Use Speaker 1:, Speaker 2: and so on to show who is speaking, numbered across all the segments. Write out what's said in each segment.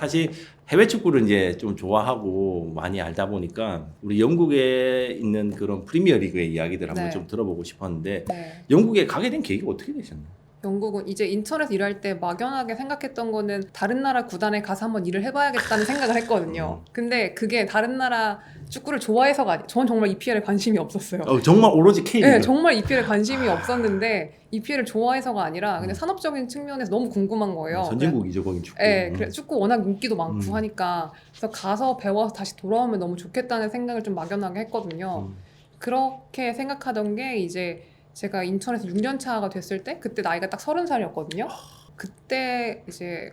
Speaker 1: 사실 해외 축구를 이제 좀 좋아하고 많이 알다 보니까 우리 영국에 있는 그런 프리미어 리그의 이야기들 한번
Speaker 2: 네.
Speaker 1: 좀 들어보고 싶었는데
Speaker 2: 네.
Speaker 1: 영국에 가게 된 계기가 어떻게 되셨나요?
Speaker 2: 영국은 이제 인천에서 일할 때 막연하게 생각했던 거는 다른 나라 구단에 가서 한번 일을 해봐야겠다는 생각을 했거든요. 근데 그게 다른 나라 축구를 좋아해서가 아니에요. 전 정말 EPL에 관심이 없었어요.
Speaker 1: 정말 오로지 K리그.
Speaker 2: 네, 정말 EPL에 관심이 없었는데 EPL을 좋아해서가 아니라 그냥 산업적인 측면에서 너무 궁금한 거예요.
Speaker 1: 선진국이죠 거기 축구.
Speaker 2: 네, 그래 축구 워낙 인기도 많고
Speaker 1: 음.
Speaker 2: 하니까 그래서 가서 배워서 다시 돌아오면 너무 좋겠다는 생각을 좀 막연하게 했거든요. 그렇게 생각하던 게 이제 제가 인천에서 6년 차가 됐을 때 그때 나이가 딱 30살이었거든요. 그때 이제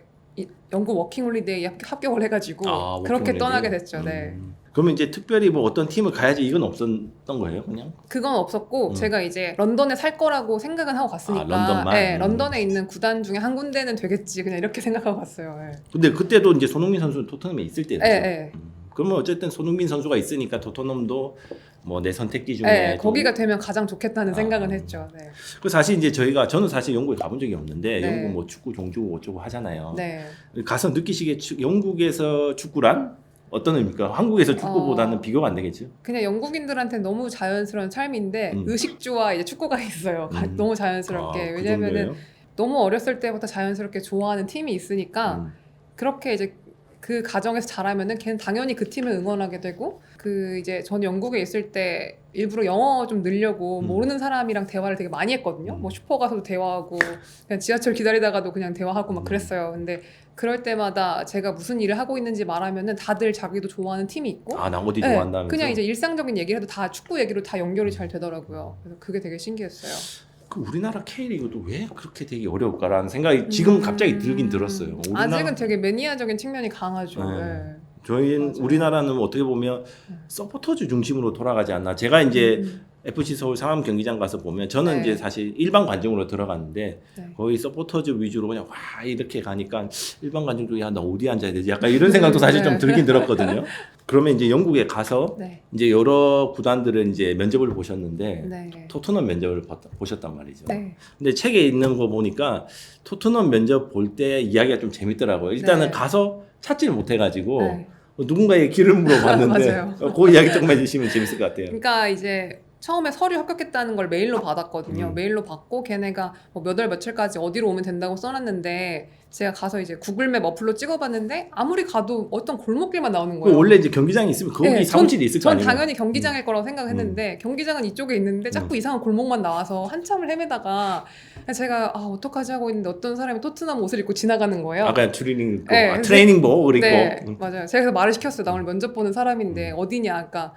Speaker 2: 영국 워킹홀리데이에 합격을 해가지고 그렇게
Speaker 1: 워킹홀리데이.
Speaker 2: 떠나게 됐죠. 네.
Speaker 1: 그러면 이제 특별히 뭐 어떤 팀을 가야지 이건 없었던 거예요, 그냥?
Speaker 2: 그건 없었고 제가 이제 런던에 살 거라고 생각은 하고 갔으니까
Speaker 1: 런던만?
Speaker 2: 네, 런던에 있는 구단 중에 한 군데는 되겠지 그냥 이렇게 생각하고 갔어요. 네.
Speaker 1: 근데 그때도 이제 손흥민 선수는 토트넘에 있을 때죠.
Speaker 2: 네, 네.
Speaker 1: 그러면 어쨌든 손흥민 선수가 있으니까 토트넘도 뭐 내 선택지 중에
Speaker 2: 네, 거기가 되면 가장 좋겠다는 생각은 했죠. 네.
Speaker 1: 그 사실 이제 저는 사실 영국에 가본 적이 없는데
Speaker 2: 네.
Speaker 1: 영국 뭐 축구 종주고 어쩌고 하잖아요.
Speaker 2: 네.
Speaker 1: 가서 느끼시게 영국에서 축구란 어떤 의미입니까? 한국에서 축구보다는 비교가 안 되겠죠.
Speaker 2: 그냥 영국인들한테 너무 자연스러운 삶인데 의식주와 이제 축구가 있어요. 너무 자연스럽게. 왜냐면은 너무 어렸을 때부터 자연스럽게 좋아하는 팀이 있으니까 그렇게 이제 그 가정에서 자라면은 걔는 당연히 그 팀을 응원하게 되고 그 이제 전 영국에 있을 때 일부러 영어 좀 늘려고 모르는 사람이랑 대화를 되게 많이 했거든요. 뭐 슈퍼 가서도 대화하고 그냥 지하철 기다리다가도 그냥 대화하고 막 그랬어요. 근데 그럴 때마다 제가 무슨 일을 하고 있는지 말하면은 다들 자기도 좋아하는 팀이 있고
Speaker 1: 나 어디
Speaker 2: 네,
Speaker 1: 좋아한다면서?
Speaker 2: 그냥 이제 일상적인 얘기를 해도 다 축구 얘기로 다 연결이 잘 되더라고요. 그래서 그게 되게 신기했어요.
Speaker 1: 그 우리나라 K리그도 왜 그렇게 되게 어려울까라는 생각이 지금 갑자기 들긴 들었어요.
Speaker 2: 아직은 되게 매니아적인 측면이 강하죠.
Speaker 1: 네.
Speaker 2: 네.
Speaker 1: 저희는
Speaker 2: 맞아요.
Speaker 1: 우리나라는 어떻게 보면 서포터즈 중심으로 돌아가지 않나. 제가 이제 FC 서울 상암 경기장 가서 보면 저는
Speaker 2: 네.
Speaker 1: 이제 사실 일반 관중으로 들어갔는데
Speaker 2: 네.
Speaker 1: 거의 서포터즈 위주로 그냥 와 이렇게 가니까 일반 관중도 야 나 어디 앉아야 되지? 약간 이런 생각도 사실 좀 들긴 들었거든요. 그러면 이제 영국에 가서
Speaker 2: 네.
Speaker 1: 이제 여러 구단들은 이제 면접을 보셨는데
Speaker 2: 네.
Speaker 1: 토트넘 면접을 보셨단 말이죠.
Speaker 2: 네.
Speaker 1: 근데 책에 있는 거 보니까 토트넘 면접 볼 때 이야기가 좀 재밌더라고요. 일단은
Speaker 2: 네.
Speaker 1: 가서 찾지를 못해가지고
Speaker 2: 네.
Speaker 1: 누군가의 길을 물어봤는데
Speaker 2: 맞아요.
Speaker 1: 그 이야기 조금 해주시면 재밌을 것 같아요.
Speaker 2: 그러니까 이제 처음에 서류 합격했다는 걸 메일로 받았거든요. 메일로 받고 걔네가 뭐 몇 월 며칠까지 어디로 오면 된다고 써놨는데 제가 가서 이제 구글맵 어플로 찍어봤는데 아무리 가도 어떤 골목길만 나오는 거예요.
Speaker 1: 원래 이제 경기장이 있으면 거기
Speaker 2: 네,
Speaker 1: 사무실이 있을 거
Speaker 2: 전
Speaker 1: 아니에요?
Speaker 2: 당연히 경기장일 거라고 생각했는데 경기장은 이쪽에 있는데 자꾸 이상한 골목만 나와서 한참을 헤매다가 제가 어떡하지 하고 있는데 어떤 사람이 토트넘 옷을 입고 지나가는 거예요.
Speaker 1: 아까 트레이닝 입고
Speaker 2: 네,
Speaker 1: 트레이닝복 입고
Speaker 2: 네, 맞아요. 제가 그래서 말을 시켰어요. 나 오늘 면접 보는 사람인데 어디냐 아까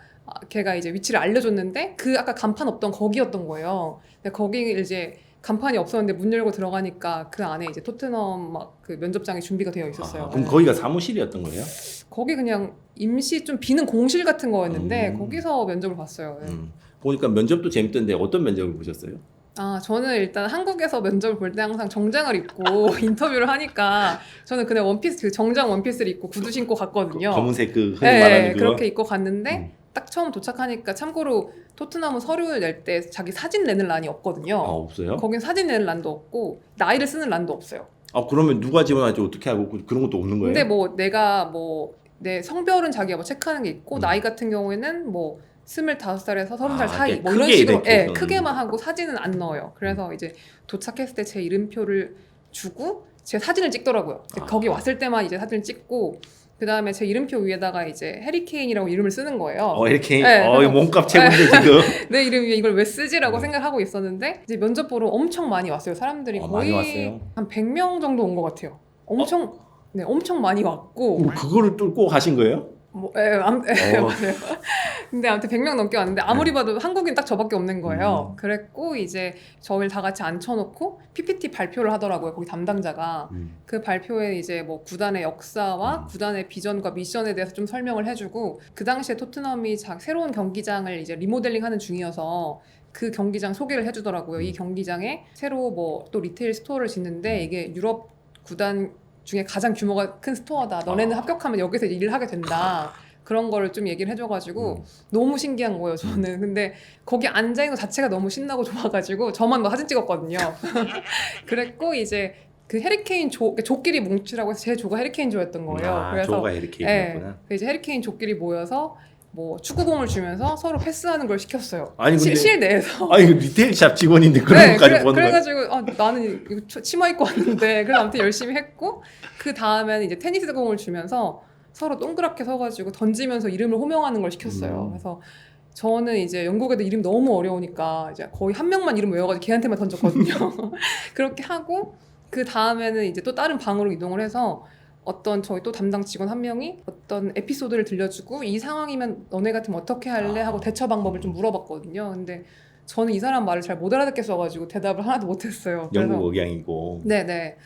Speaker 2: 걔가 이제 위치를 알려줬는데 그 아까 간판 없던 거기였던 거예요. 근데 거기 이제 간판이 없었는데 문 열고 들어가니까 그 안에 이제 토트넘 막 그 면접장이 준비가 되어 있었어요.
Speaker 1: 그럼 거기가 사무실이었던 거예요?
Speaker 2: 거기 그냥 임시 좀 비는 공실 같은 거였는데 거기서 면접을 봤어요. 네.
Speaker 1: 보니까 면접도 재밌던데 어떤 면접을 보셨어요?
Speaker 2: 저는 일단 한국에서 면접을 볼 때 항상 정장을 입고 인터뷰를 하니까 저는 그냥 원피스 그 정장 원피스를 입고 구두 신고 갔거든요.
Speaker 1: 검은색 그 흔히 말하는 그거?
Speaker 2: 그렇게 입고 갔는데 딱 처음 도착하니까 참고로 토트넘은 서류 낼 때 자기 사진 내는 란이 없거든요.
Speaker 1: 없어요?
Speaker 2: 거긴 사진 내는 란도 없고 나이를 쓰는 란도 없어요.
Speaker 1: 그러면 누가 지원할지 어떻게 알고 그런 것도 없는 거예요?
Speaker 2: 근데 뭐 내가 뭐 내 성별은 자기가 뭐 체크하는 게 있고 나이 같은 경우에는 뭐 25살에서 30살 사이 뭐 이런
Speaker 1: 크게
Speaker 2: 식으로
Speaker 1: 이렇게
Speaker 2: 크게만 하고 사진은 안 넣어요. 그래서 이제 도착했을 때 제 이름표를 주고 제 사진을 찍더라고요. 거기 왔을 때만 이제 사진을 찍고 그 다음에 제 이름표 위에다가 이제 해리케인이라고 이름을 쓰는 거예요.
Speaker 1: 해리케인?
Speaker 2: 네,
Speaker 1: 이거 몸값 최고인데 지금.
Speaker 2: 내 이름 위에 이걸 왜 쓰지라고 생각하고 있었는데 이제 면접 보러 엄청 많이 왔어요. 사람들이
Speaker 1: 많이
Speaker 2: 거의
Speaker 1: 왔어요?
Speaker 2: 한 100명 정도 온 것 같아요. 엄청 네, 엄청 많이 왔고
Speaker 1: 그거를 뚫고 가신 거예요?
Speaker 2: 맞아요. 근데 아무튼 100명 넘게 왔는데 아무리 봐도 한국인 딱 저밖에 없는 거예요. 그랬고 이제 저희를 다 같이 앉혀놓고 PPT 발표를 하더라고요. 거기 담당자가. 그 발표에 이제 뭐 구단의 역사와 구단의 비전과 미션에 대해서 좀 설명을 해주고 그 당시에 토트넘이 새로운 경기장을 이제 리모델링하는 중이어서 그 경기장 소개를 해주더라고요. 이 경기장에 새로 뭐 또 리테일 스토어를 짓는데 이게 유럽 구단 중에 가장 규모가 큰 스토어다. 너네는 합격하면 여기서 일을 하게 된다. 그런 거를 좀 얘기를 해줘가지고 너무 신기한 거예요, 저는. 근데 거기 앉아있는 것 자체가 너무 신나고 좋아가지고 저만 뭐 사진 찍었거든요. 그랬고 이제 그 해리케인 조끼리 뭉치라고 해서 제 조가 해리케인 조였던 거예요.
Speaker 1: 아,
Speaker 2: 그래서
Speaker 1: 조가 해리케인이었구나.
Speaker 2: 그 이제 해리케인 조끼리 모여서 뭐 축구공을 주면서 서로 패스하는 걸 시켰어요.
Speaker 1: 아니, 근데-
Speaker 2: 실 내에서.
Speaker 1: 아 이거 리테일샵 직원인데 그런 것까지 보는 거예요?
Speaker 2: 그래가지고 나는 이거 치마 입고 왔는데 그래서 아무튼 열심히 했고 그 다음에는 이제 테니스 공을 주면서 서로 동그랗게 서가지고 던지면서 이름을 호명하는 걸 시켰어요. 그래서 저는 이제 영국 애들 이름 너무 어려우니까 이제 거의 한 명만 이름 외워가지고 걔한테만 던졌거든요. 그렇게 하고 그 다음에는 이제 또 다른 방으로 이동을 해서 어떤 저희 또 담당 직원 한 명이 어떤 에피소드를 들려주고 이 상황이면 너네 같으면 어떻게 할래? 하고 대처 방법을 좀 물어봤거든요. 근데 저는 이 사람 말을 잘 못 알아듣겠어가지고 대답을 하나도 못했어요.
Speaker 1: 영국 억양이고.
Speaker 2: 네네.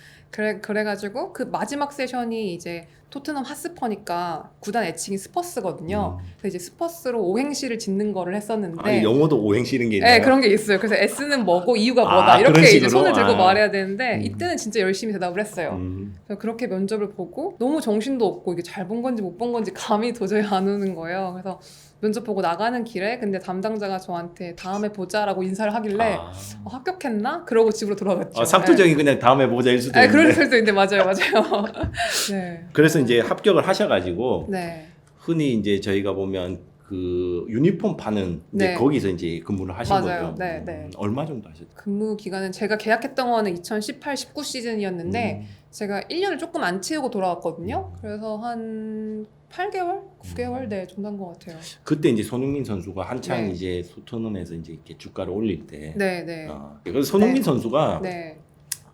Speaker 2: 그래가지고 그 마지막 세션이 이제 토트넘 핫스퍼니까 구단 애칭이 스퍼스거든요. 그래서 이제 스퍼스로 오행시를 짓는 거를 했었는데.
Speaker 1: 아니 영어도 오행시는 게 있나요?
Speaker 2: 네, 그런 게 있어요. 그래서 S는 뭐고 이유가 뭐다
Speaker 1: 아,
Speaker 2: 이렇게
Speaker 1: 그런
Speaker 2: 이제
Speaker 1: 식으로?
Speaker 2: 손을 들고
Speaker 1: 아.
Speaker 2: 말해야 되는데 이때는 진짜 열심히 대답을 했어요.
Speaker 1: 음.
Speaker 2: 그래서 그렇게 면접을 보고 너무 정신도 없고 이게 잘 본 건지 못 본 건지 감이 도저히 안 오는 거예요. 그래서 면접 보고 나가는 길에 근데 담당자가 저한테 다음에 보자라고 인사를 하길래
Speaker 1: 아.
Speaker 2: 합격했나? 그러고 집으로 돌아갔죠.
Speaker 1: 상투적인 그냥 다음에 보자 일 수도
Speaker 2: 네,
Speaker 1: 있는데.
Speaker 2: 그럴 수도 있는데 맞아요. 네.
Speaker 1: 그래서 이제 합격을 하셔가지고
Speaker 2: 네.
Speaker 1: 흔히 이제 저희가 보면 그 유니폼 파는 이제
Speaker 2: 네.
Speaker 1: 거기서 이제 근무를 하신
Speaker 2: 맞아요.
Speaker 1: 거죠.
Speaker 2: 네, 네.
Speaker 1: 얼마 정도 하셨죠?
Speaker 2: 근무 기간은 제가 계약했던 거는 2018-19 시즌이었는데 제가 1년을 조금 안 채우고 돌아왔거든요. 그래서 한 8개월? 9개월? 네, 정도 한 것 같아요.
Speaker 1: 그때 이제 손흥민 선수가 한창
Speaker 2: 네.
Speaker 1: 이제 토트넘에서 이제 이렇게 주가를 올릴 때.
Speaker 2: 네, 네.
Speaker 1: 그래서 손흥민
Speaker 2: 네.
Speaker 1: 선수가
Speaker 2: 네.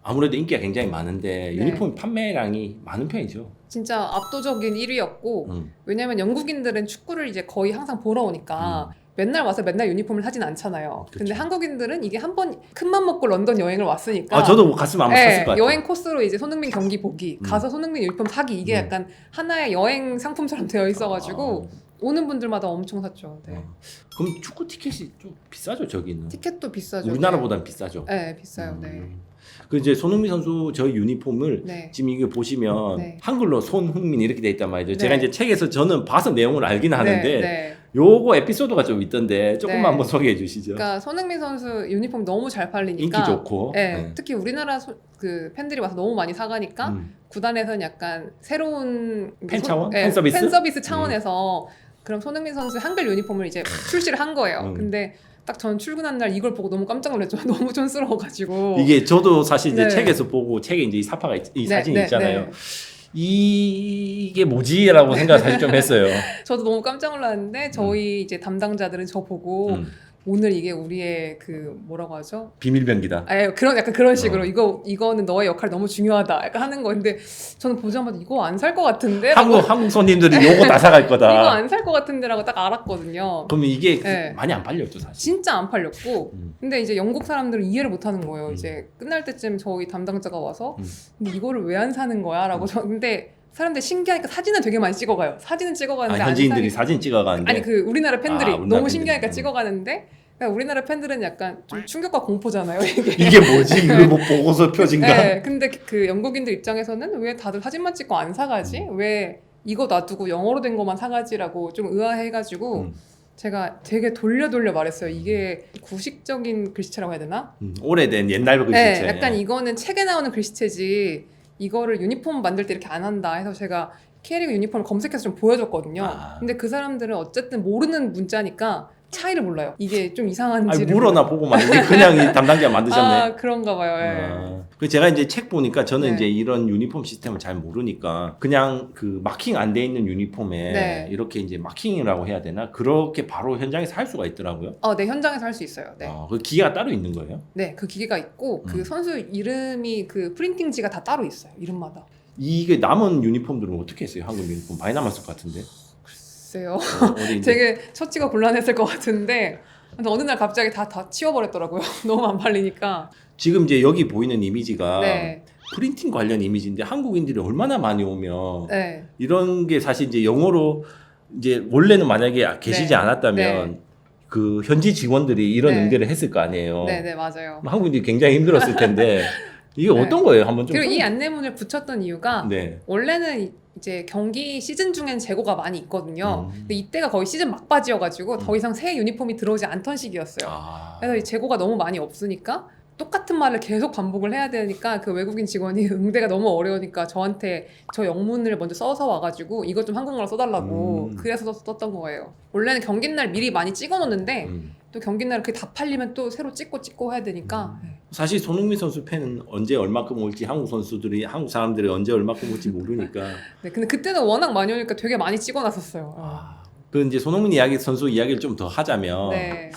Speaker 1: 아무래도 인기가 굉장히 많은데
Speaker 2: 네.
Speaker 1: 유니폼 판매량이 많은 편이죠.
Speaker 2: 진짜 압도적인 1위였고
Speaker 1: 음.
Speaker 2: 왜냐면 영국인들은 축구를 이제 거의 항상 보러 오니까 맨날 와서 맨날 유니폼을 사진 않잖아요. 근데
Speaker 1: 그쵸.
Speaker 2: 한국인들은 이게 한 번 큰맘 먹고 런던 여행을 왔으니까
Speaker 1: 아 저도 뭐 갔으면 아마 샀을 것 같아요.
Speaker 2: 여행 코스로 이제 손흥민 경기 보기, 가서 손흥민 유니폼 사기 이게 약간 하나의 여행 상품처럼 되어 있어가지고 오는 분들마다 엄청 샀죠. 네.
Speaker 1: 그럼 축구 티켓이 좀 비싸죠 저기는?
Speaker 2: 티켓도 비싸죠.
Speaker 1: 우리나라보단 비싸죠.
Speaker 2: 네, 비싸요. 네.
Speaker 1: 그 이제 손흥민 선수 저희 유니폼을
Speaker 2: 네.
Speaker 1: 지금 이게 보시면
Speaker 2: 네.
Speaker 1: 한글로 손흥민 이렇게 돼 있단 말이죠.
Speaker 2: 네.
Speaker 1: 제가 이제 책에서 저는 봐서 내용을 알긴 하는데
Speaker 2: 네, 네.
Speaker 1: 요거 에피소드가 좀 있던데 조금만
Speaker 2: 네.
Speaker 1: 한번 소개해 주시죠.
Speaker 2: 그러니까 손흥민 선수 유니폼 너무 잘 팔리니까
Speaker 1: 인기 좋고.
Speaker 2: 네,
Speaker 1: 네.
Speaker 2: 특히 우리나라 그 팬들이 와서 너무 많이 사가니까 구단에서는 약간 새로운
Speaker 1: 팬 차원?
Speaker 2: 네,
Speaker 1: 팬 서비스?
Speaker 2: 팬 서비스 차원에서 그럼 손흥민 선수 한글 유니폼을 이제 출시를 한 거예요. 근데 딱 전 출근한 날 이걸 보고 너무 깜짝 놀랐죠. 너무 촌스러워가지고.
Speaker 1: 이게 저도 사실 이제
Speaker 2: 네.
Speaker 1: 책에서 보고 책에 이제 이 사파가 이
Speaker 2: 네,
Speaker 1: 사진이
Speaker 2: 네,
Speaker 1: 있잖아요.
Speaker 2: 네.
Speaker 1: 이게 뭐지라고 생각 사실 좀 했어요.
Speaker 2: 저도 너무 깜짝 놀랐는데 저희 이제 담당자들은 저 보고 오늘 이게 우리의 그 뭐라고 하죠?
Speaker 1: 비밀병기다.
Speaker 2: 그런 약간 그런 식으로 이거는 너의 역할이 너무 중요하다. 약간 하는 건데 저는 보자마자 이거 안 살 것 같은데.
Speaker 1: 한국 손님들이 요거 다 사갈 거다.
Speaker 2: 이거 안 살 것 같은데라고 딱 알았거든요.
Speaker 1: 그러면 이게
Speaker 2: 네.
Speaker 1: 많이 안 팔렸죠 사실.
Speaker 2: 진짜 안 팔렸고. 근데 이제 영국 사람들은 이해를 못 하는 거예요. 이제 끝날 때쯤 저희 담당자가 와서 근데 이거를 왜 안 사는 거야?라고 근데 사람들 신기하니까 사진은 되게 많이 찍어가요. 사진은 찍어가는데
Speaker 1: 현지인들이
Speaker 2: 안
Speaker 1: 사진 찍어가는데.
Speaker 2: 아니 그 우리나라 팬들이
Speaker 1: 우리나라
Speaker 2: 너무
Speaker 1: 팬들이.
Speaker 2: 신기하니까 찍어가는데 그러니까 우리나라 팬들은 약간 좀 충격과 공포잖아요. 이게.
Speaker 1: 이게 뭐지? 이거 뭐 보고서 표진가?
Speaker 2: 네, 근데 그 영국인들 입장에서는 왜 다들 사진만 찍고 안 사가지? 왜 이거 놔두고 영어로 된 것만 사가지라고 좀 의아해가지고 제가 되게 돌려 말했어요. 이게 구식적인 글씨체라고 해야 되나?
Speaker 1: 오래된 옛날 글씨체.
Speaker 2: 네, 약간 이거는 책에 나오는 글씨체지 이거를 유니폼 만들 때 이렇게 안 한다 해서 제가 K리그 유니폼을 검색해서 좀 보여줬거든요. 근데 그 사람들은 어쨌든 모르는 문자니까 차이를 몰라요. 이게 좀 이상한지.
Speaker 1: 아니 물어나 보고만 이게 그냥 이 담당자가 만드셨네.
Speaker 2: 아 그런가 봐요. 예.
Speaker 1: 그 제가 이제 책 보니까 저는
Speaker 2: 네.
Speaker 1: 이제 이런 유니폼 시스템을 잘 모르니까 그냥 그 마킹 안 돼 있는 유니폼에
Speaker 2: 네.
Speaker 1: 이렇게 이제 마킹이라고 해야 되나 그렇게 바로 현장에서 할 수가 있더라고요.
Speaker 2: 네, 현장에서 할 수 있어요. 네.
Speaker 1: 그 기계가 따로 있는 거예요?
Speaker 2: 네, 그 기계가 있고 그 선수 이름이 그 프린팅지가 다 따로 있어요. 이름마다.
Speaker 1: 이게 남은 유니폼들은 어떻게 했어요? 한국 유니폼 많이 남았을 것 같은데.
Speaker 2: 글쎄요.
Speaker 1: 어디 이제
Speaker 2: 되게 처치가 곤란했을 것 같은데 근데 어느 날 갑자기 다 치워버렸더라고요. 너무 안 팔리니까.
Speaker 1: 지금 이제 여기 보이는 이미지가
Speaker 2: 네.
Speaker 1: 프린팅 관련 이미지인데 한국인들이 얼마나 많이 오면
Speaker 2: 네.
Speaker 1: 이런 게 사실 이제 영어로 이제 원래는 만약에 계시지
Speaker 2: 네.
Speaker 1: 않았다면
Speaker 2: 네.
Speaker 1: 그 현지 직원들이 이런
Speaker 2: 네.
Speaker 1: 응대를 했을 거 아니에요.
Speaker 2: 네, 맞아요.
Speaker 1: 한국인들이 굉장히 힘들었을 텐데 이게
Speaker 2: 네.
Speaker 1: 어떤 거예요? 한번 좀.
Speaker 2: 그리고 이 안내문을 붙였던 이유가
Speaker 1: 네.
Speaker 2: 원래는 이제 경기 시즌 중엔 재고가 많이 있거든요. 근데 이때가 거의 시즌 막바지여가지고 더 이상 새 유니폼이 들어오지 않던 시기였어요. 그래서 이 재고가 너무 많이 없으니까 똑같은 말을 계속 반복을 해야 되니까 그 외국인 직원이 응대가 너무 어려우니까 저한테 저 영문을 먼저 써서 와가지고 이것 좀 한국말로 써달라고 그래서 썼던 거예요. 원래는 경기날 미리 많이 찍어놓는데 또 경기날 그게 다 팔리면 또 새로 찍고 해야 되니까
Speaker 1: 사실 손흥민 선수 팬은 언제 얼마큼 올지 한국 사람들이 언제 얼마큼 올지 모르니까.
Speaker 2: 네, 근데 그때는 워낙 많이 오니까 되게 많이 찍어놨었어요.
Speaker 1: 그 이제 손흥민 선수 이야기를 좀 더 하자면
Speaker 2: 네.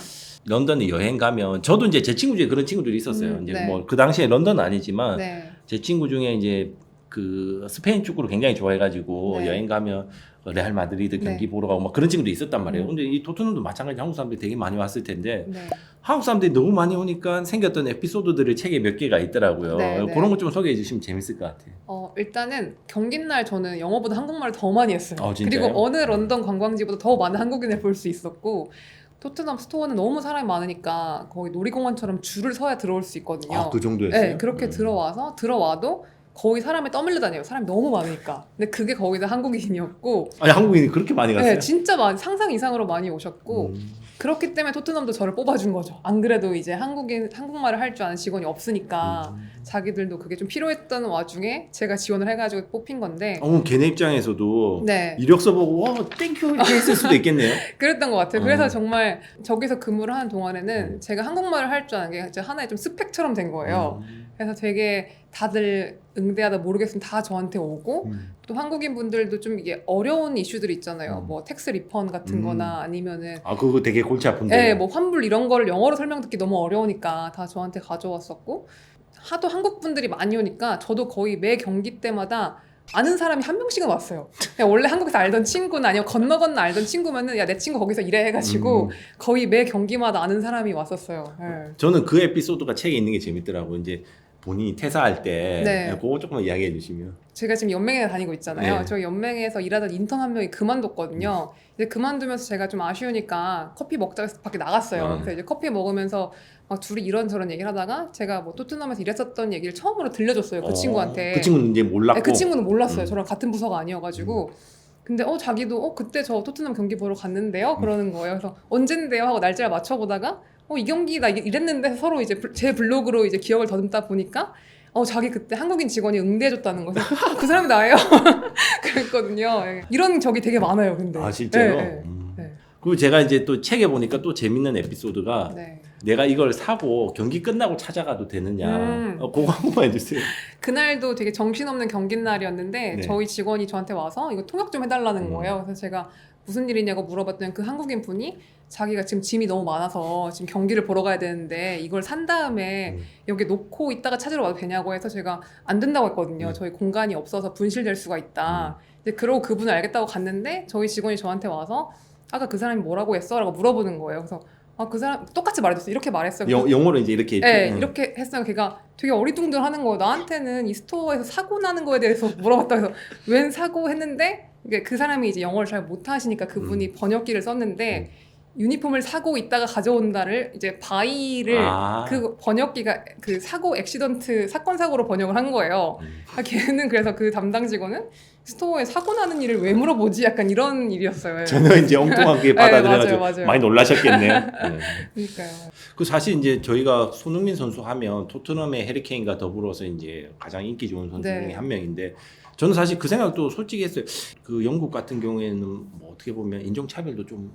Speaker 1: 런던에 여행 가면 저도 이제 제 친구 중에 그런 친구들이 있었어요. 이제
Speaker 2: 네.
Speaker 1: 뭐 그 당시에 런던은 아니지만
Speaker 2: 네.
Speaker 1: 제 친구 중에 이제 그 스페인 축구를 굉장히 좋아해가지고
Speaker 2: 네.
Speaker 1: 여행 가면 레알 마드리드 경기
Speaker 2: 네.
Speaker 1: 보러 가고 막 그런 친구도 있었단 말이에요. 근데 이 토트넘도 마찬가지 한국 사람들이 되게 많이 왔을 텐데
Speaker 2: 네.
Speaker 1: 한국 사람들이 너무 많이 오니까 생겼던 에피소드들이 책에 몇 개가 있더라고요.
Speaker 2: 네, 네.
Speaker 1: 그런 거 좀 소개해 주시면 재밌을 것 같아요.
Speaker 2: 일단은 경기날 저는 영어보다 한국말을 더 많이 했어요.
Speaker 1: 진짜요?
Speaker 2: 그리고 어느 런던 관광지보다 더 많은 한국인을 볼 수 있었고 토트넘 스토어는 너무 사람이 많으니까 거의 놀이공원처럼 줄을 서야 들어올 수 있거든요.
Speaker 1: 그 정도였어요?
Speaker 2: 네, 그렇게 들어와도 거의 사람에 떠밀려 다녀요. 사람이 너무 많으니까. 근데 그게 거의 다 한국인이었고.
Speaker 1: 아니 한국인이 그렇게 많이 갔어요?
Speaker 2: 네, 진짜 상상 이상으로 많이 오셨고. 그렇기 때문에 토트넘도 저를 뽑아준 거죠. 안 그래도 이제 한국말을 할 줄 아는 직원이 없으니까 자기들도 그게 좀 필요했던 와중에 제가 지원을 해가지고 뽑힌 건데.
Speaker 1: 걔네 입장에서도
Speaker 2: 네.
Speaker 1: 이력서 보고 와 땡큐 이렇게 했을 수도 있겠네요.
Speaker 2: 그랬던 것 같아요. 그래서 정말 저기서 근무를 하는 동안에는 제가 한국말을 할 줄 아는 게 이제 하나의 좀 스펙처럼 된 거예요. 그래서 되게 다들 응대하다 모르겠으면 다 저한테 오고 또 한국인 분들도 좀 이게 어려운 이슈들이 있잖아요. 뭐 텍스 리펀 같은 거나 아니면은
Speaker 1: 그거 되게 골치 아픈데.
Speaker 2: 네, 뭐 환불 이런 거를 영어로 설명 듣기 너무 어려우니까 다 저한테 가져왔었고 하도 한국 분들이 많이 오니까 저도 거의 매 경기 때마다 아는 사람이 한 명씩은 왔어요. 그냥 원래 한국에서 알던 친구나 아니면 건너 알던 친구면은 야 내 친구 거기서 일해 해가지고 거의 매 경기마다 아는 사람이 왔었어요. 네.
Speaker 1: 저는 그 에피소드가 책에 있는 게 재밌더라고. 이제 본인이 퇴사할 때
Speaker 2: 네.
Speaker 1: 그거 조금만 이야기해 주시면.
Speaker 2: 제가 지금 연맹에 다니고 있잖아요.
Speaker 1: 네.
Speaker 2: 저희 연맹에서 일하던 인턴 한 명이 그만뒀거든요. 이제 그만두면서 제가 좀 아쉬우니까 커피 먹자고 해서 밖에 나갔어요. 그래서 이제 커피 먹으면서 막 둘이 이런저런 얘기를 하다가 제가 뭐 토트넘에서 일했었던 얘기를 처음으로 들려줬어요. 그 친구한테.
Speaker 1: 그 친구는 이제 몰랐고.
Speaker 2: 네, 그 친구는 몰랐어요. 저랑 같은 부서가 아니어가지고. 근데 자기도 그때 저 토트넘 경기 보러 갔는데요? 그러는 거예요. 그래서 언젠데요? 하고 날짜를 맞춰보다가 이 경기 나 이랬는데 서로 이제 제 블로그로 이제 기억을 더듬다 보니까 자기 그때 한국인 직원이 응대해줬다는 거예요. 그 사람이 나예요. 그랬거든요. 이런 적이 되게 많아요. 근데.
Speaker 1: 진짜요?
Speaker 2: 네, 네.
Speaker 1: 그리고 제가 이제 또 책에 보니까 또 재밌는 에피소드가
Speaker 2: 네.
Speaker 1: 내가 이걸 사고 경기 끝나고 찾아가도 되느냐. 그거 한 번만 해주세요.
Speaker 2: 그날도 되게 정신없는 경기 날이었는데
Speaker 1: 네.
Speaker 2: 저희 직원이 저한테 와서 이거 통역 좀 해달라는 거예요. 그래서 제가 무슨 일이냐고 물어봤더니 그 한국인 분이 자기가 지금 짐이 너무 많아서 지금 경기를 보러 가야 되는데 이걸 산 다음에 여기 놓고 있다가 찾으러 와도 되냐고 해서 제가 안 된다고 했거든요. 저희 공간이 없어서 분실될 수가 있다. 근데 그러고 그분을 알겠다고 갔는데 저희 직원이 저한테 와서 아까 그 사람이 뭐라고 했어? 라고 물어보는 거예요. 그래서 그 사람 똑같이 말해줬어요. 이렇게 말했어요.
Speaker 1: 영어로 이제 이렇게 했죠?
Speaker 2: 네, 이렇게 했어요. 걔가 되게 어리둥절하는 거예요. 나한테는 이 스토어에서 사고 나는 거에 대해서 물어봤다 해서 웬 사고 했는데 그 사람이 이제 영어를 잘 못하시니까 그분이 번역기를 썼는데 유니폼을 사고 있다가 가져온다를 이제 바이를 그 번역기가 그 사고 액시던트 사건 사고로 번역을 한 거예요. 걔는 그래서 그 담당 직원은 스토어에 사고 나는 일을 왜 물어보지? 약간 이런 일이었어요.
Speaker 1: 저는 이제 엉뚱하게 받아들여가지고
Speaker 2: 맞아요.
Speaker 1: 많이 놀라셨겠네요.
Speaker 2: 그러니까요.
Speaker 1: 그 사실 이제 저희가 손흥민 선수 하면 토트넘의 해리케인과 더불어서 이제 가장 인기 좋은 선수 중에 한 명인데 저는 사실 그 생각도 솔직히 했어요. 그 영국 같은 경우에는 뭐 어떻게 보면 인종차별도 좀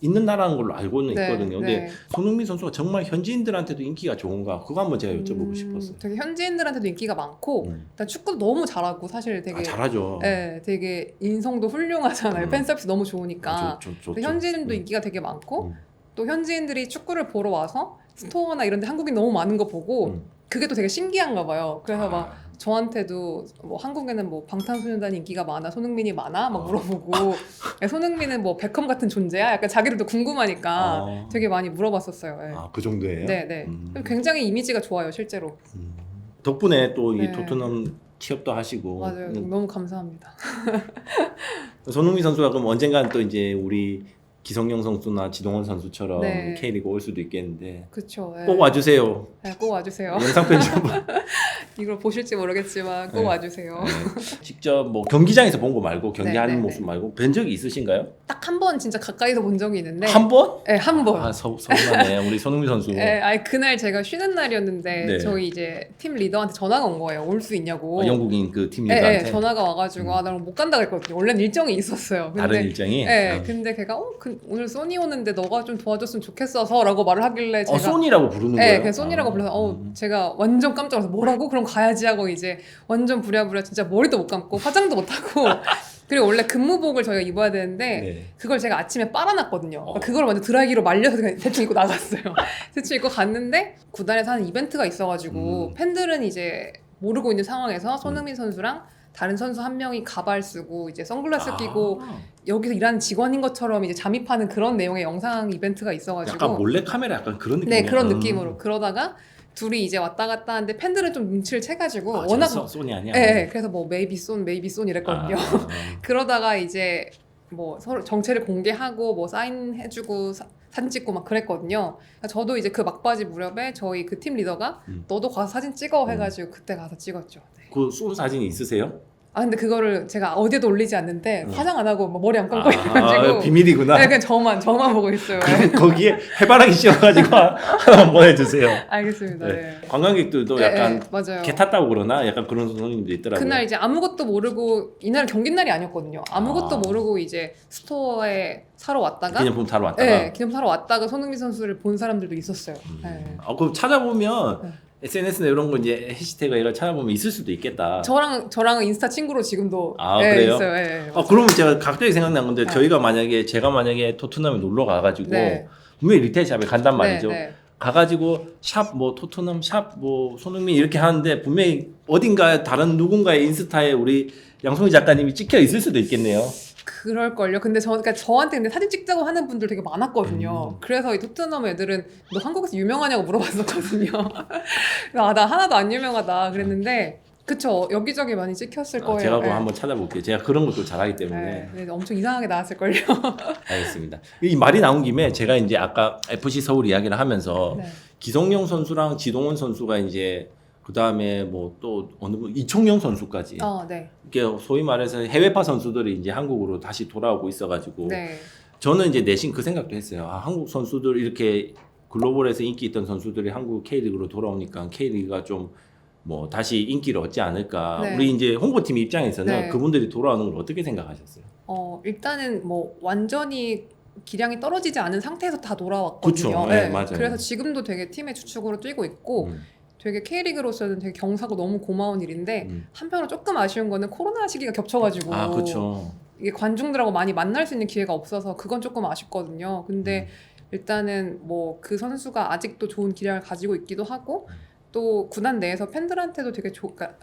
Speaker 1: 있는 나라는 걸로 알고는 있거든요. 근데 손흥민 선수가 정말 현지인들한테도 인기가 좋은가? 그거 한번 제가 여쭤보고 싶었어요.
Speaker 2: 되게 현지인들한테도 인기가 많고 일단 축구도 너무 잘하고 사실 되게
Speaker 1: 잘하죠.
Speaker 2: 네, 되게 인성도 훌륭하잖아요. 팬 서비스 너무 좋으니까. 현지인도 인기가 되게 많고 또 현지인들이 축구를 보러 와서 스토어나 이런 데 한국인 너무 많은 거 보고 그게 또 되게 신기한가 봐요. 그래서 막 저한테도 뭐 한국에는 뭐 방탄소년단 인기가 많아, 손흥민이 많아 막 물어보고 야, 손흥민은 뭐 베컴 같은 존재야? 약간 자기들도 궁금하니까 되게 많이 물어봤었어요. 네.
Speaker 1: 그 정도예요?
Speaker 2: 네. 굉장히 이미지가 좋아요, 실제로.
Speaker 1: 덕분에 또 이 토트넘 취업도 하시고.
Speaker 2: 맞아요. 너무 감사합니다.
Speaker 1: 손흥민 선수가 그럼 언젠가는 또 이제 우리 기성용 선수나 지동원 선수처럼
Speaker 2: 네.
Speaker 1: K리그 올 수도 있겠는데
Speaker 2: 그쵸. 네.
Speaker 1: 꼭 와주세요.
Speaker 2: 네, 꼭 와주세요.
Speaker 1: 영상 편집 한번.
Speaker 2: 이걸 보실지 모르겠지만 꼭
Speaker 1: 네.
Speaker 2: 와주세요.
Speaker 1: 네. 직접 뭐 경기장에서 본 거 말고 경기하는
Speaker 2: 네, 네,
Speaker 1: 모습
Speaker 2: 네.
Speaker 1: 말고 뵌 적이 있으신가요?
Speaker 2: 딱 한 번 진짜 가까이서 본 적이 있는데
Speaker 1: 한 번?
Speaker 2: 네, 한 번.
Speaker 1: 아 서운하네 우리 손흥민 선수.
Speaker 2: 네, 아니 그날 제가 쉬는 날이었는데
Speaker 1: 네.
Speaker 2: 저희 이제 팀 리더한테 전화가 온 거예요. 올 수 있냐고.
Speaker 1: 영국인 그 팀
Speaker 2: 네,
Speaker 1: 리더한테
Speaker 2: 네, 전화가 와가지고 아, 나 못 간다 그랬거든요. 원래는 일정이 있었어요.
Speaker 1: 다른 일정이.
Speaker 2: 네,
Speaker 1: 어.
Speaker 2: 근데 걔가 오늘 소니 오는데 너가 좀 도와줬으면 좋겠어서라고 말을 하길래 제가
Speaker 1: 소니라고 부르는
Speaker 2: 네,
Speaker 1: 거예요?
Speaker 2: 그냥 소니라고
Speaker 1: 아.
Speaker 2: 불러서 제가 완전 깜짝 놀라서 뭐라고? 그럼 가야지 하고 이제 완전 부랴부랴 진짜 머리도 못 감고 화장도 못 하고 그리고 원래 근무복을 저희가 입어야 되는데
Speaker 1: 네.
Speaker 2: 그걸 제가 아침에 빨아놨거든요. 그걸 완전 드라이기로 말려서 그냥 대충 입고 나갔어요. 대충 입고 갔는데 구단에서 하는 이벤트가 있어가지고 팬들은 이제 모르고 있는 상황에서 손흥민 선수랑 다른 선수 한 명이 가발 쓰고 이제 선글라스 끼고 여기서 일하는 직원인 것처럼 이제 잠입하는 그런 내용의 영상 이벤트가 있어가지고
Speaker 1: 약간 몰래 카메라 약간 그런 느낌.
Speaker 2: 네 그런 느낌으로 그러다가 둘이 이제 왔다 갔다 하는데 팬들은 좀 눈치를 채가지고 워낙
Speaker 1: 소니 아니야?
Speaker 2: 네, 그래서 뭐 메이비 쏜 이랬거든요. 그러다가 이제 뭐 서로 정체를 공개하고 뭐 사인해주고 사진 찍고 막 그랬거든요. 그러니까 저도 이제 그 막바지 무렵에 저희 그 팀 리더가 너도 가서 사진 찍어 해가지고 그때 가서 찍었죠. 네.
Speaker 1: 그쏜 사진이 있으세요?
Speaker 2: 아 근데 그거를 제가 어디에도 올리지 않는데 화장 안 하고 막 머리 안 감고 해가지고
Speaker 1: 비밀이구나.
Speaker 2: 네, 그냥 저만 보고 있어요.
Speaker 1: 그럼 거기에 해바라기 씌워가지고 하나 보내주세요.
Speaker 2: 알겠습니다.
Speaker 1: 네.
Speaker 2: 네.
Speaker 1: 관광객들도
Speaker 2: 네,
Speaker 1: 약간
Speaker 2: 네, 맞아요.
Speaker 1: 개 탔다고 그러나 약간 그런 손님도 있더라고요.
Speaker 2: 그날 이제 아무것도 모르고 이날 경기 날이 아니었거든요. 아무것도 모르고 이제 스토어에 사러 왔다가
Speaker 1: 기념품 사러 왔다가.
Speaker 2: 네, 기념품 사러 왔다가 손흥민 선수를 본 사람들도 있었어요. 네.
Speaker 1: 그럼 찾아보면
Speaker 2: 네.
Speaker 1: SNS나 이런 거 이제 해시태그 이런 찾아보면 있을 수도 있겠다.
Speaker 2: 저랑 인스타 친구로 지금도
Speaker 1: 네, 그래요?
Speaker 2: 있어요. 네,
Speaker 1: 그러면 제가 갑자기 생각난 건데 제가 만약에 토트넘에 놀러 가가지고
Speaker 2: 네.
Speaker 1: 분명히 리테일샵에 간단 말이죠.
Speaker 2: 네.
Speaker 1: 가가지고 샵 뭐 토트넘 샵 뭐 손흥민 이렇게 하는데 분명히 어딘가 다른 누군가의 인스타에 우리 양송희 작가님이 찍혀 있을 수도 있겠네요.
Speaker 2: 그럴걸요. 근데 그러니까 저한테 근데 사진 찍자고 하는 분들 되게 많았거든요. 그래서 이 토트넘 애들은 너 한국에서 유명하냐고 물어봤었거든요. 나 하나도 안 유명하다 그랬는데 그쵸. 여기저기 많이 찍혔을 거예요.
Speaker 1: 제가 그럼
Speaker 2: 네.
Speaker 1: 한번 찾아볼게요. 제가 그런 것도 잘하기 때문에.
Speaker 2: 네, 엄청 이상하게 나왔을걸요.
Speaker 1: 알겠습니다. 이 말이 나온 김에 제가 이제 아까 FC 서울 이야기를 하면서
Speaker 2: 네.
Speaker 1: 기성용 선수랑 지동원 선수가 이제 그 다음에 뭐 또 어느 분 이청용 선수까지
Speaker 2: 네.
Speaker 1: 이게 소위 말해서 해외파 선수들이 이제 한국으로 다시 돌아오고 있어가지고
Speaker 2: 네.
Speaker 1: 저는 이제 내심 그 생각도 했어요. 한국 선수들 이렇게 글로벌에서 인기 있던 선수들이 한국 K리그로 돌아오니까 K리그가 좀 뭐 다시 인기를 얻지 않을까.
Speaker 2: 네.
Speaker 1: 우리 이제 홍보팀 입장에서는
Speaker 2: 네.
Speaker 1: 그분들이 돌아오는 걸 어떻게 생각하셨어요?
Speaker 2: 일단은 뭐 완전히 기량이 떨어지지 않은 상태에서 다 돌아왔거든요.
Speaker 1: 그쵸. 네, 맞아요.
Speaker 2: 그래서 지금도 되게 팀의 주축으로 뛰고 있고 되게 K리그로서는 되게 경사고 너무 고마운 일인데 한편으로 조금 아쉬운 거는 코로나 시기가 겹쳐가지고
Speaker 1: 그렇죠.
Speaker 2: 이게 관중들하고 많이 만날 수 있는 기회가 없어서 그건 조금 아쉽거든요. 근데 일단은 뭐 그 선수가 아직도 좋은 기량을 가지고 있기도 하고 또 구단 내에서 팬들한테도 되게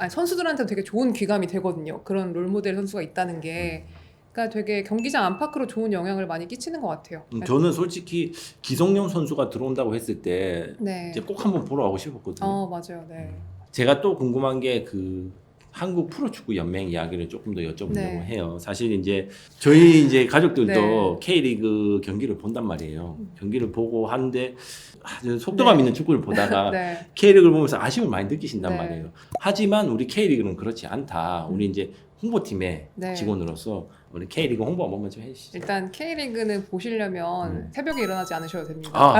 Speaker 2: 선수들한테도 되게 좋은 귀감이 되거든요. 그런 롤모델 선수가 있다는 게. 그러니까 되게 경기장 안팎으로 좋은 영향을 많이 끼치는 것 같아요.
Speaker 1: 저는 솔직히 기성용 선수가 들어온다고 했을 때
Speaker 2: 네.
Speaker 1: 이제 꼭 한번 보러 가고 싶었거든요.
Speaker 2: 맞아요. 네.
Speaker 1: 제가 또 궁금한 게 그 한국 프로축구 연맹 이야기를 조금 더 여쭤보려고
Speaker 2: 네.
Speaker 1: 해요. 사실 이제 저희 이제 가족들도
Speaker 2: 네.
Speaker 1: K리그 경기를 본단 말이에요. 경기를 보고 하는데 아주 속도감
Speaker 2: 네.
Speaker 1: 있는 축구를 보다가
Speaker 2: 네.
Speaker 1: K리그를 보면서 아쉬움을 많이 느끼신단
Speaker 2: 네.
Speaker 1: 말이에요. 하지만 우리 K리그는 그렇지 않다. 우리 이제 홍보팀의
Speaker 2: 네.
Speaker 1: 직원으로서 우리 K리그 홍보 한 번만 좀 해주시죠.
Speaker 2: 일단 K리그는 보시려면 새벽에 일어나지 않으셔도 됩니다.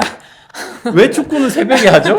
Speaker 1: 왜 축구는 새벽에 하죠?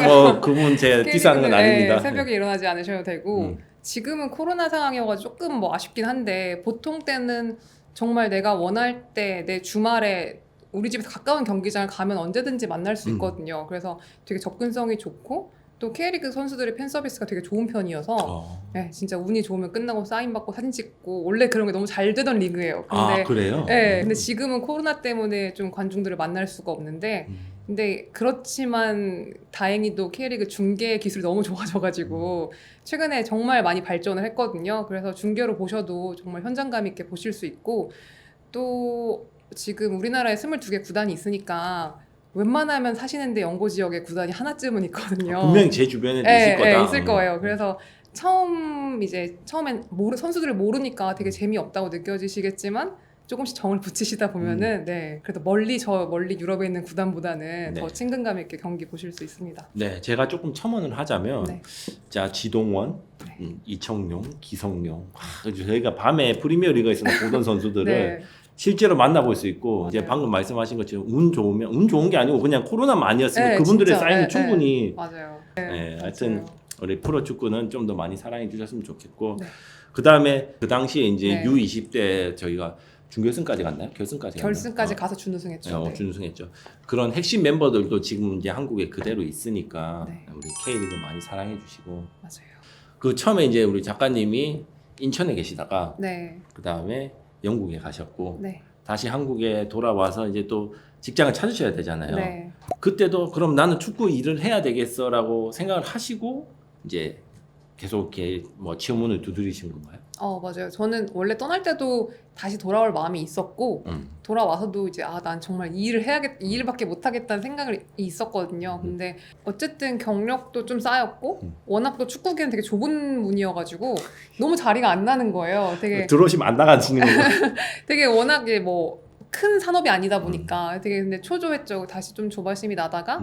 Speaker 1: 뭐 그분 제 디스하는 건
Speaker 2: K리그는,
Speaker 1: 아닙니다.
Speaker 2: 새벽에 일어나지 않으셔도 되고 지금은 코로나 상황이어가지고 조금 뭐 아쉽긴 한데 보통 때는 정말 내가 원할 때 내 주말에 우리 집에서 가까운 경기장을 가면 언제든지 만날 수 있거든요. 그래서 되게 접근성이 좋고 또 K리그 선수들의 팬 서비스가 되게 좋은 편이어서 네, 진짜 운이 좋으면 끝나고 사인 받고 사진 찍고 원래 그런 게 너무 잘 되던 리그예요. 근데
Speaker 1: 그래요?
Speaker 2: 네, 근데 지금은 코로나 때문에 좀 관중들을 만날 수가 없는데 근데 그렇지만 다행히도 K리그 중계 기술이 너무 좋아져가지고 최근에 정말 많이 발전을 했거든요. 그래서 중계로 보셔도 정말 현장감 있게 보실 수 있고 또 지금 우리나라에 22개 구단이 있으니까 웬만하면 사시는데 영고 지역에 구단이 하나쯤은 있거든요.
Speaker 1: 분명히 제 주변에도 있을 거다.
Speaker 2: 있을 거예요. 그래서 처음엔 선수들을 모르니까 되게 재미없다고 느껴지시겠지만 조금씩 정을 붙이시다 보면은 네 그래도 멀리 유럽에 있는 구단보다는
Speaker 1: 네.
Speaker 2: 더 친근감 있게 경기 보실 수 있습니다.
Speaker 1: 네, 제가 조금 첨언을 하자면
Speaker 2: 네.
Speaker 1: 자 지동원,
Speaker 2: 네.
Speaker 1: 이청용, 기성용 저희가 밤에 프리미어리그에서 보던 선수들을
Speaker 2: 네.
Speaker 1: 실제로 만나볼 수 있고
Speaker 2: 맞아요.
Speaker 1: 이제 방금 말씀하신 것처럼 운 좋으면 운 좋은 게 아니고 그냥 코로나만 아니었으면
Speaker 2: 네,
Speaker 1: 그분들의
Speaker 2: 진짜.
Speaker 1: 사인을
Speaker 2: 네,
Speaker 1: 충분히
Speaker 2: 맞아요.
Speaker 1: 네, 하여튼
Speaker 2: 맞아요.
Speaker 1: 우리 프로축구는 좀 더 많이 사랑해 주셨으면 좋겠고
Speaker 2: 네.
Speaker 1: 그 다음에 그 당시에 이제
Speaker 2: 네.
Speaker 1: U20때 저희가 준결승까지 갔나요? 결승까지
Speaker 2: 결승까지
Speaker 1: 갔나요?
Speaker 2: 가서 준우승했죠.
Speaker 1: 네,
Speaker 2: 네.
Speaker 1: 준우승했죠. 그런 핵심 멤버들도 지금 이제 한국에 그대로 있으니까
Speaker 2: 네.
Speaker 1: 우리 K리그 많이 사랑해 주시고
Speaker 2: 맞아요.
Speaker 1: 그 처음에 이제 우리 작가님이 인천에 계시다가
Speaker 2: 네.
Speaker 1: 그 다음에 영국에 가셨고
Speaker 2: 네.
Speaker 1: 다시 한국에 돌아와서 이제 또 직장을 찾으셔야 되잖아요.
Speaker 2: 네.
Speaker 1: 그때도 그럼 나는 축구 일을 해야 되겠어라고 생각을 하시고 이제 계속 이렇게 뭐 취업문을 두드리신 건가요?
Speaker 2: 맞아요. 저는 원래 떠날 때도 다시 돌아올 마음이 있었고
Speaker 1: 음.
Speaker 2: 돌아와서도 이제 난 정말 이 일밖에 못 하겠다는 생각이 있었거든요. 근데 어쨌든 경력도 좀 쌓였고 워낙 또 축구계는 되게 좁은 문이어가지고 너무 자리가 안 나는 거예요.
Speaker 1: 들어오시면 안 나가시는 거예요.
Speaker 2: 되게 워낙에 뭐 큰 산업이 아니다 보니까 되게 근데 초조했죠. 다시 좀 조바심이 나다가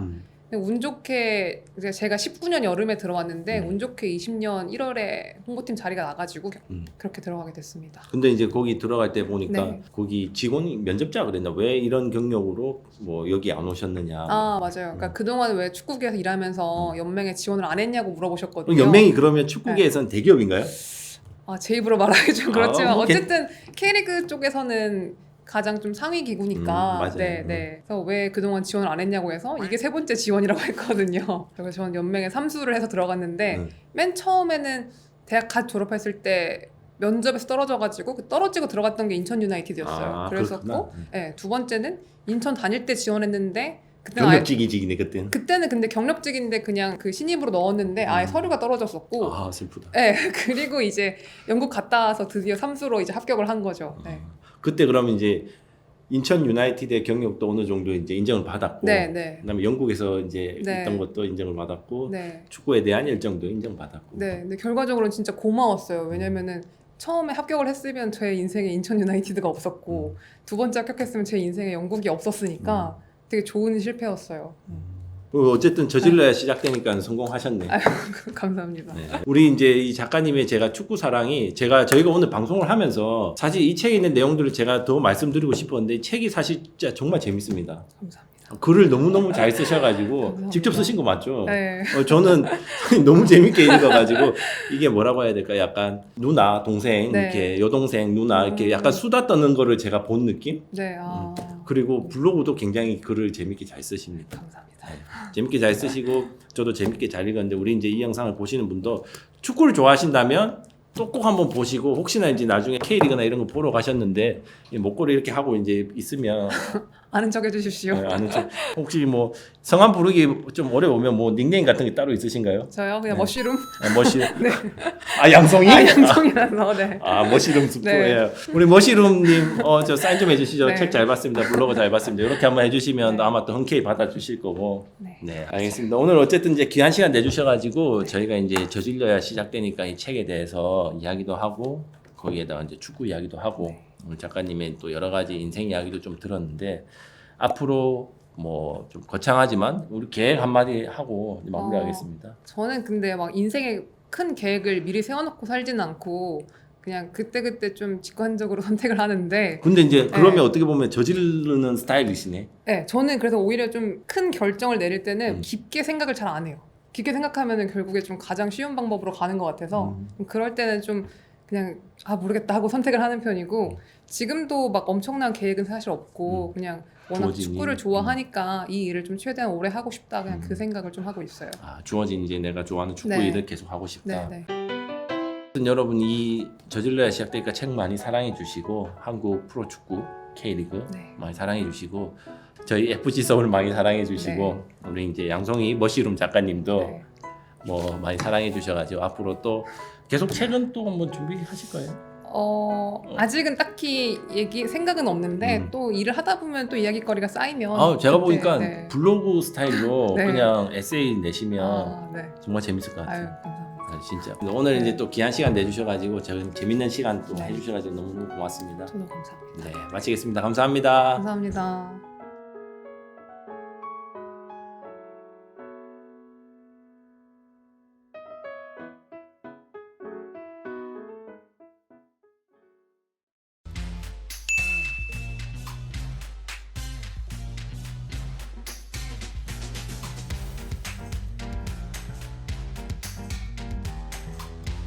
Speaker 2: 운 좋게 이제 제가 19년 여름에 들어왔는데 운 좋게 20년 1월에 홍보팀 자리가 나가지고 그렇게 들어가게 됐습니다.
Speaker 1: 근데 이제 거기 들어갈 때 보니까
Speaker 2: 네.
Speaker 1: 거기 직원이 면접자 그랬나 왜 이런 경력으로 뭐 여기 안 오셨느냐.
Speaker 2: 맞아요. 그러니까 그동안 왜 축구계에서 일하면서 연맹에 지원을 안 했냐고 물어보셨거든요.
Speaker 1: 연맹이 그러면 축구계에서는 대기업인가요?
Speaker 2: 제 입으로 말하기 좀 그렇지만
Speaker 1: 뭐
Speaker 2: 어쨌든 K리그 쪽에서는 가장 좀 상위 기구니까
Speaker 1: 맞아요.
Speaker 2: 네. 그래서 왜 그동안 지원을 안 했냐고 해서 이게 세 번째 지원이라고 했거든요. 그래서 저는 연맹에 삼수를 해서 들어갔는데 맨 처음에는 대학 갓 졸업했을 때 면접에서 떨어져가지고 그 떨어지고 들어갔던 게 인천 유나이티드였어요. 그랬었고 네, 두 번째는 인천 다닐 때 지원했는데 그때는
Speaker 1: 경력직이네 그때는.
Speaker 2: 그때는 근데 경력직인데 그냥 그 신입으로 넣었는데 아예 서류가 떨어졌었고
Speaker 1: 아 슬프다.
Speaker 2: 네, 그리고 이제 영국 갔다 와서 드디어 삼수로 이제 합격을 한 거죠. 네.
Speaker 1: 그때 그러면 이제 인천 유나이티드의 경력도 어느 정도 이제 인정을 받았고,
Speaker 2: 네.
Speaker 1: 그다음에 영국에서 이제
Speaker 2: 네.
Speaker 1: 있던 것도 인정을 받았고,
Speaker 2: 네.
Speaker 1: 축구에 대한 열정도 인정받았고.
Speaker 2: 네, 근데 결과적으로는 진짜 고마웠어요. 왜냐면은 처음에 합격을 했으면 제 인생에 인천 유나이티드가 없었고 두 번째 합격했으면 제 인생에 영국이 없었으니까 되게 좋은 실패였어요.
Speaker 1: 어쨌든 저질러야 시작되니까 성공하셨네.
Speaker 2: 감사합니다.
Speaker 1: 네. 우리 이제 이 작가님의 제가 축구 사랑이 저희가 오늘 방송을 하면서 사실 이 책에 있는 내용들을 제가 더 말씀드리고 싶었는데 이 책이 사실 진짜 정말 재밌습니다.
Speaker 2: 감사합니다.
Speaker 1: 글을 너무너무 잘 쓰셔가지고
Speaker 2: 감사합니다.
Speaker 1: 직접 쓰신 거 맞죠?
Speaker 2: 네.
Speaker 1: 저는 너무 재밌게 읽어가지고 이게 뭐라고 해야 될까? 약간 누나, 동생,
Speaker 2: 네.
Speaker 1: 이렇게 여동생, 누나 이렇게 약간 수다 떠는 거를 제가 본 느낌?
Speaker 2: 네,
Speaker 1: 그리고 블로그도 굉장히 글을 재밌게 잘 쓰십니다.
Speaker 2: 감사합니다.
Speaker 1: 재밌게 잘 쓰시고 저도 재밌게 잘 읽었는데 우리 이제 이 영상을 보시는 분도 축구를 좋아하신다면 또 꼭 한번 보시고 혹시나 이제 나중에 K리그나 이런 거 보러 가셨는데 이 목걸이 이렇게 하고 이제 있으면
Speaker 2: 아는 척 해주십시오.
Speaker 1: 아는 척 혹시 뭐 성함 부르기 좀 어려우면 뭐 닉네임 같은 게 따로 있으신가요?
Speaker 2: 저요? 그냥
Speaker 1: 네.
Speaker 2: 머쉬룸?
Speaker 1: 머시 양성이?
Speaker 2: 양성이라서 네.
Speaker 1: 머시룸 숙소.
Speaker 2: 네.
Speaker 1: 예. 우리 머시룸님 저 사인 좀 해주시죠.
Speaker 2: 네.
Speaker 1: 책 잘 봤습니다. 블로그 잘 봤습니다. 이렇게 한번 해주시면
Speaker 2: 네.
Speaker 1: 아마 또 흔쾌히 받아주실 거고.
Speaker 2: 네.
Speaker 1: 네, 알겠습니다. 오늘 어쨌든 이제 귀한 시간 내주셔가지고 저희가 이제 저질러야 시작되니까 이 책에 대해서 이야기도 하고 거기에다가 이제 축구 이야기도 하고 오늘 작가님의 또 여러 가지 인생 이야기도 좀 들었는데 앞으로 뭐 좀 거창하지만 우리 계획 한마디 하고 이제 마무리하겠습니다.
Speaker 2: 저는 근데 막 인생에 큰 계획을 미리 세워놓고 살지는 않고 그냥 그때그때 좀 직관적으로 선택을 하는데
Speaker 1: 근데 이제 그러면
Speaker 2: 네.
Speaker 1: 어떻게 보면 저지르는 스타일이시네.
Speaker 2: 네, 저는 그래서 오히려 좀 큰 결정을 내릴 때는 깊게 생각을 잘 안 해요. 깊게 생각하면은 결국에 좀 가장 쉬운 방법으로 가는 것 같아서 그럴 때는 좀 그냥 모르겠다 하고 선택을 하는 편이고 지금도 막 엄청난 계획은 사실 없고 그냥 워낙
Speaker 1: 주어진
Speaker 2: 축구를
Speaker 1: 일.
Speaker 2: 좋아하니까 이 일을 좀 최대한 오래 하고 싶다 그냥 그 생각을 좀 하고 있어요.
Speaker 1: 주어진 이제 내가 좋아하는 축구
Speaker 2: 네.
Speaker 1: 일을 계속 하고 싶다.
Speaker 2: 네.
Speaker 1: 여러분 이 저질러야 시작되니까 책 많이 사랑해 주시고 한국 프로축구 K리그
Speaker 2: 네.
Speaker 1: 많이 사랑해 주시고 저희 FG 서울 많이 사랑해 주시고 우리 이제 양송이 머시룸 작가님도
Speaker 2: 네.
Speaker 1: 뭐 많이 사랑해 주셔가지고 앞으로 또 계속 책은 또 한번 준비하실 거예요?
Speaker 2: 아직은 딱히 생각은 없는데 또 일을 하다 보면 또 이야기거리가 쌓이면
Speaker 1: 제가
Speaker 2: 그때,
Speaker 1: 보니까
Speaker 2: 네.
Speaker 1: 블로그 스타일로
Speaker 2: 네.
Speaker 1: 그냥 에세이 내시면
Speaker 2: 네.
Speaker 1: 정말 재밌을 것
Speaker 2: 아유,
Speaker 1: 같아요.
Speaker 2: 감사합니다.
Speaker 1: 진짜. 오늘 이제 또 귀한 시간 내주셔가지고 재밌는 시간 또
Speaker 2: 네.
Speaker 1: 해주셔가지고 너무너무 고맙습니다.
Speaker 2: 저도 감사합니다.
Speaker 1: 네, 마치겠습니다. 감사합니다.
Speaker 2: 감사합니다.